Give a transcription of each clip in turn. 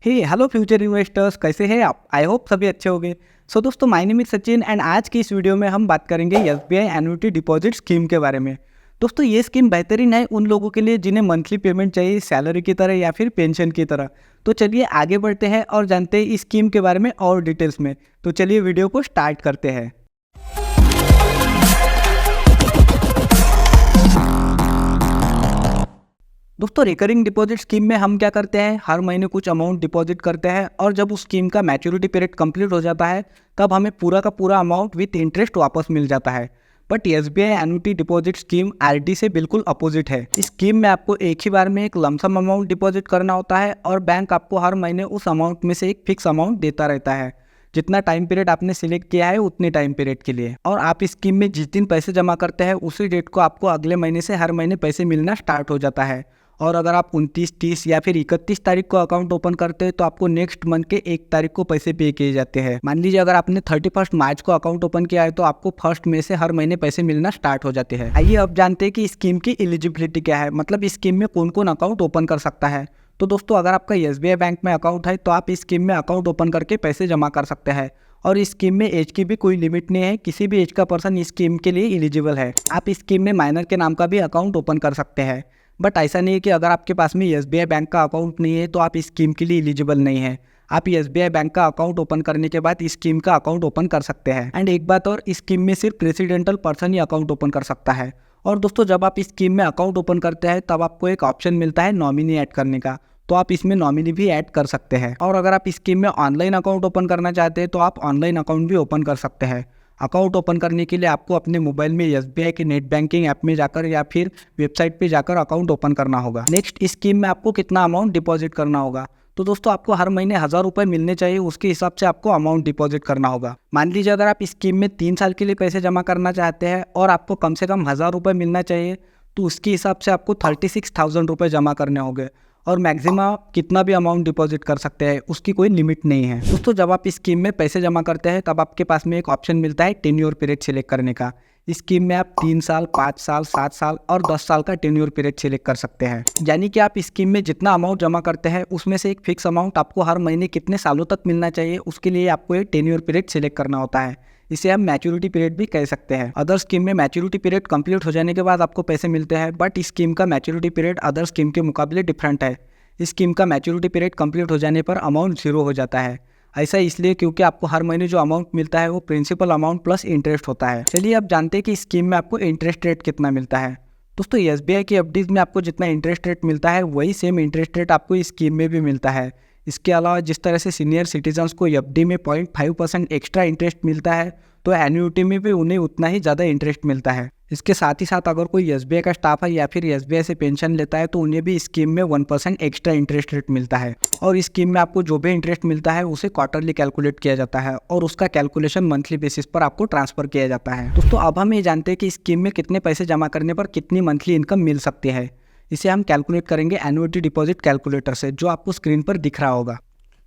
हे hello future investors, कैसे हैं आप? आई होप सभी अच्छे होंगे। सो दोस्तों, my name is Sachin and आज की इस वीडियो में हम बात करेंगे एसबीआई एन्युटी डिपॉजिट स्कीम के बारे में। दोस्तों, ये स्कीम बेहतरीन है उन लोगों के लिए जिन्हें मंथली पेमेंट चाहिए सैलरी की तरह या फिर पेंशन की तरह। तो चलिए आगे बढ़ते हैं और जानते हैं इस स्कीम के बारे में और डिटेल्स में। तो चलिए वीडियो को स्टार्ट करते हैं। दोस्तों, रिकरिंग डिपॉजिट स्कीम में हम क्या करते हैं, हर महीने कुछ अमाउंट डिपॉजिट करते हैं और जब उस स्कीम का मैच्योरिटी पीरियड कंप्लीट हो जाता है तब हमें पूरा का पूरा अमाउंट विथ इंटरेस्ट वापस मिल जाता है। But SBI annuity deposit scheme RD से बिल्कुल अपोजिट है। इस स्कीम में आपको एक ही बार में एक लमसम अमाउंट डिपॉजिट करना होता है और बैंक आपको हर महीने उस अमाउंट में से एक फिक्स अमाउंट देता रहता है। जितना टाइम पीरियड आपने सिलेक्ट किया है उतने टाइम पीरियड के लिए, और आप इस स्कीम में जिस दिन पैसे जमा करते हैं उसी डेट को आपको अगले महीने से हर महीने पैसे मिलना स्टार्ट हो जाता है। और अगर आप 29, 30 या फिर 31 तारीख को अकाउंट ओपन करते हैं तो आपको नेक्स्ट मंथ के 1 तारीख को पैसे पे किए जाते हैं। मान लीजिए अगर आपने 31 मार्च को अकाउंट ओपन किया है तो आपको 1 मई से हर महीने पैसे मिलना स्टार्ट हो जाते हैं। आइए अब जानते हैं कि इस स्कीम की एलिजिबिलिटी क्या है, मतलब इस स्कीम में कौन कौन अकाउंट ओपन कर सकता है। तो दोस्तों, अगर आपका एसबीआई बैंक में अकाउंट है तो आप इस स्कीम में अकाउंट ओपन करके पैसे जमा कर सकते हैं। और इस स्कीम में एज की भी कोई लिमिट नहीं है, किसी भी एज का पर्सन इस स्कीम के लिए एलिजिबल है। आप इस स्कीम में माइनर के नाम का भी अकाउंट ओपन कर सकते हैं। बट ऐसा नहीं है कि अगर आपके पास में एसबीआई बैंक का अकाउंट नहीं है तो आप इस स्कीम के लिए एलिजिबल नहीं है। आप एसबीआई बैंक का अकाउंट ओपन करने के बाद इस स्कीम का अकाउंट ओपन कर सकते हैं। एंड एक बात और, इस स्कीम में सिर्फ रेसिडेंटल पर्सन ही अकाउंट ओपन कर सकता है। और दोस्तों, जब आप इस स्कीम में अकाउंट ओपन करते हैं तब आपको एक ऑप्शन मिलता है नॉमिनी ऐड करने का, तो आप इसमें नॉमिनी भी ऐड कर सकते हैं। और अगर आप इस स्कीम में ऑनलाइन अकाउंट ओपन करना चाहते हैं तो आप ऑनलाइन अकाउंट भी ओपन कर सकते हैं। अकाउंट ओपन करने के लिए आपको अपने मोबाइल में एसबीआई के नेट बैंकिंग ऐप में जाकर या फिर वेबसाइट पे जाकर अकाउंट ओपन करना होगा। नेक्स्ट, इस स्कीम में आपको कितना अमाउंट डिपॉजिट करना होगा। तो दोस्तों, आपको हर महीने 1000 रुपये मिलने चाहिए, उसके हिसाब से आपको अमाउंट डिपॉजिट करना होगा। मान लीजिए अगर आप इस स्कीम में 3 साल के लिए पैसे जमा करना चाहते हैं और आपको कम से कम 1000 रुपये मिलना चाहिए, तो उसके हिसाब से आपको 36,000 रुपये जमा करने होंगे। और मैक्सिमम आप कितना भी अमाउंट डिपॉजिट कर सकते हैं, उसकी कोई लिमिट नहीं है। दोस्तों, जब आप इस स्कीम में पैसे जमा करते हैं तब आपके पास में एक ऑप्शन मिलता है टेन्योर पीरियड सिलेक्ट करने का। इस स्कीम में आप 3 साल, 5 साल, 7 साल और 10 साल का टेन्योर पीरियड सिलेक्ट कर सकते हैं। यानी कि आप इस स्कीम में जितना अमाउंट जमा करते हैं उसमें से एक फिक्स अमाउंट आपको हर महीने कितने सालों तक मिलना चाहिए, उसके लिए आपको एक टेन्योर पीरियड सिलेक्ट करना होता है। इसे हम मैच्योरिटी पीरियड भी कह सकते हैं। अदर स्कीम में मैच्योरिटी पीरियड कंप्लीट हो जाने के बाद आपको पैसे मिलते हैं, बट इस स्कीम का मैच्योरिटी पीरियड अदर स्कीम के मुकाबले डिफरेंट है। इस स्कीम का मैच्योरिटी पीरियड कंप्लीट हो जाने पर अमाउंट 0 हो जाता है। ऐसा इसलिए क्योंकि आपको हर महीने जो अमाउंट मिलता है वो प्रिंसिपल अमाउंट प्लस इंटरेस्ट होता है। चलिए अब जानते हैं कि इस स्कीम में आपको इंटरेस्ट रेट कितना मिलता है। दोस्तों, एसबीआई की एफडीज में आपको जितना इंटरेस्ट रेट मिलता है वही सेम इंटरेस्ट रेट आपको इस स्कीम में भी मिलता है। इसके अलावा जिस तरह से सीनियर सिटीजन्स को एफडी में 0.5% एक्स्ट्रा इंटरेस्ट मिलता है, तो एन्युटी में भी उन्हें उतना ही ज़्यादा इंटरेस्ट मिलता है। इसके साथ ही साथ अगर कोई एसबीआई का स्टाफ है या फिर एसबीआई से पेंशन लेता है तो उन्हें भी इस स्कीम में 1% एक्स्ट्रा इंटरेस्ट रेट मिलता है। और इस स्कीम में आपको जो भी इंटरेस्ट मिलता है उसे क्वार्टरली कैलकुलेट किया जाता है और उसका कैलकुलेशन मंथली बेसिस पर आपको ट्रांसफर किया जाता है। दोस्तों, अब हम ये जानते हैं कि इस स्कीम में कितने पैसे जमा करने पर कितनी मंथली इनकम मिल सकती है। इसे हम कैलकुलेट करेंगे एन्युटी डिपॉजिट कैलकुलेटर से, जो आपको स्क्रीन पर दिख रहा होगा।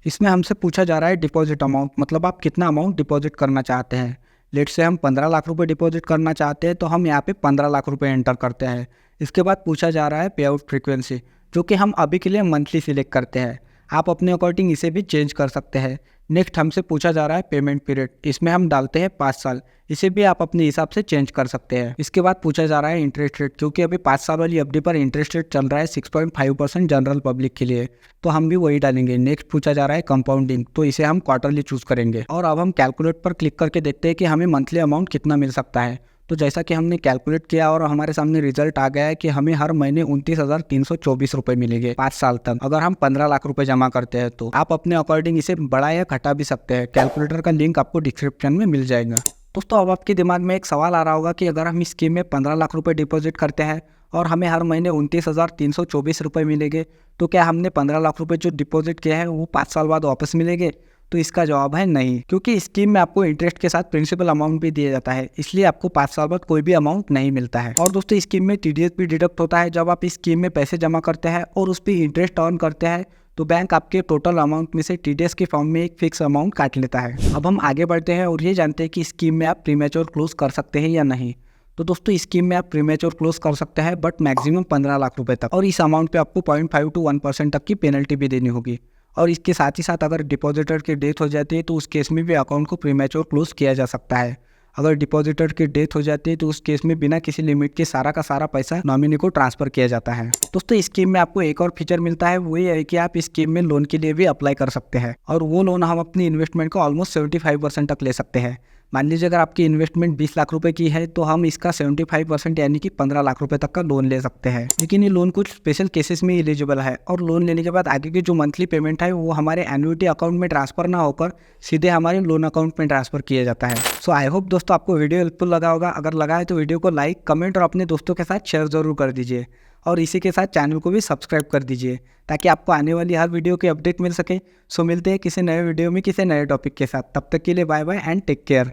इसमें हमसे पूछा जा रहा है डिपॉजिट अमाउंट, मतलब आप कितना अमाउंट डिपॉजिट करना चाहते हैं। लेट से हम 15 लाख रुपए डिपॉजिट करना चाहते हैं तो हम यहाँ पे 15 लाख रुपए एंटर करते हैं। इसके बाद पूछा जा रहा है पे आउट फ्रीक्वेंसी, जो कि हम अभी के लिए मंथली सिलेक्ट करते हैं। आप अपने अकॉर्डिंग इसे भी चेंज कर सकते हैं। नेक्स्ट, हमसे पूछा जा रहा है पेमेंट पीरियड, इसमें हम डालते हैं 5 साल। इसे भी आप अपने हिसाब से चेंज कर सकते हैं। इसके बाद पूछा जा रहा है इंटरेस्ट रेट, क्योंकि अभी 5 साल वाली एफडी पर इंटरेस्ट रेट चल रहा है 6.5% जनरल पब्लिक के लिए, तो हम भी वही डालेंगे। नेक्स्ट पूछा जा रहा है कंपाउंडिंग, तो इसे हम क्वार्टरली चूज करेंगे। और अब हम कैलकुलेट पर क्लिक करके देखते हैं कि हमें मंथली अमाउंट कितना मिल सकता है। तो जैसा कि हमने कैलकुलेट किया और हमारे सामने रिजल्ट आ गया है कि हमें हर महीने 29,324 रुपये मिलेंगे 5 साल तक, अगर हम 15 लाख रुपए जमा करते हैं। तो आप अपने अकॉर्डिंग इसे बढ़ा या घटा भी सकते हैं। कैलकुलेटर का लिंक आपको डिस्क्रिप्शन में मिल जाएगा। दोस्तों, अब आपके दिमाग में एक सवाल आ रहा होगा कि अगर हम इस स्कीम में 15 लाख रुपए डिपॉजिट करते हैं और हमें हर महीने 29,324 रुपये मिलेंगे, तो क्या हमने 15 लाख रुपए जो डिपॉजिट किया है वो 5 साल बाद वापस मिलेंगे? तो इसका जवाब है नहीं, क्योंकि इस स्कीम में आपको इंटरेस्ट के साथ प्रिंसिपल अमाउंट भी दिया जाता है, इसलिए आपको 5 साल बाद कोई भी अमाउंट नहीं मिलता है। और दोस्तों, इस स्कीम में टीडीएस भी डिडक्ट होता है जब आप इस स्कीम में पैसे जमा करते हैं और उस पर इंटरेस्ट अर्न करते हैं, तो बैंक आपके टोटल अमाउंट में से टीडीएस के फॉर्म में एक फिक्स अमाउंट काट लेता है। अब हम आगे बढ़ते हैं और ये जानते हैं कि स्कीम में आप प्रीमेच्योर क्लोज कर सकते हैं या नहीं। तो दोस्तों, इस स्कीम में आप प्रीमेच्योर क्लोज कर सकते हैं, बट मैक्सिमम 15 लाख रुपए तक, और इस अमाउंट पे आपको 0.5 to 1% तक की पेनल्टी भी देनी होगी। और इसके साथ ही साथ अगर डिपॉजिटर की डेथ हो जाती है तो उस केस में भी अकाउंट को प्रीमैच्योर क्लोज किया जा सकता है। अगर डिपॉजिटर की डेथ हो जाती है तो उस केस में बिना किसी लिमिट के सारा का सारा पैसा नॉमिनी को ट्रांसफर किया जाता है। दोस्तों इस स्कीम में आपको एक और फीचर मिलता है, वो ये है कि आप इस स्कीम में लोन के लिए भी अप्लाई कर सकते हैं और वो लोन हम अपनी इन्वेस्टमेंट को ऑलमोस्ट 75% तक ले सकते हैं। मान लीजिए अगर आपकी इन्वेस्टमेंट 20 लाख रुपए की है तो हम इसका 75% यानी कि 15 लाख रुपए तक का लोन ले सकते हैं। लेकिन ये लोन कुछ स्पेशल केसेस में एलिजिबल है और लोन लेने के बाद आगे की जो मंथली पेमेंट है वो हमारे एन्युटी अकाउंट में ट्रांसफर ना होकर सीधे हमारे लोन अकाउंट में ट्रांसफर किया जाता है। सो आई होप दोस्तों आपको वीडियो हेल्पफुल लगा होगा। अगर लगा है तो वीडियो को लाइक, कमेंट और अपने दोस्तों के साथ शेयर जरूर कर दीजिए और इसी के साथ चैनल को भी सब्सक्राइब कर दीजिए ताकि आपको आने वाली हर वीडियो की अपडेट मिल सके। सो मिलते हैं किसी नए वीडियो में किसी नए टॉपिक के साथ। तब तक के लिए bye bye and take care.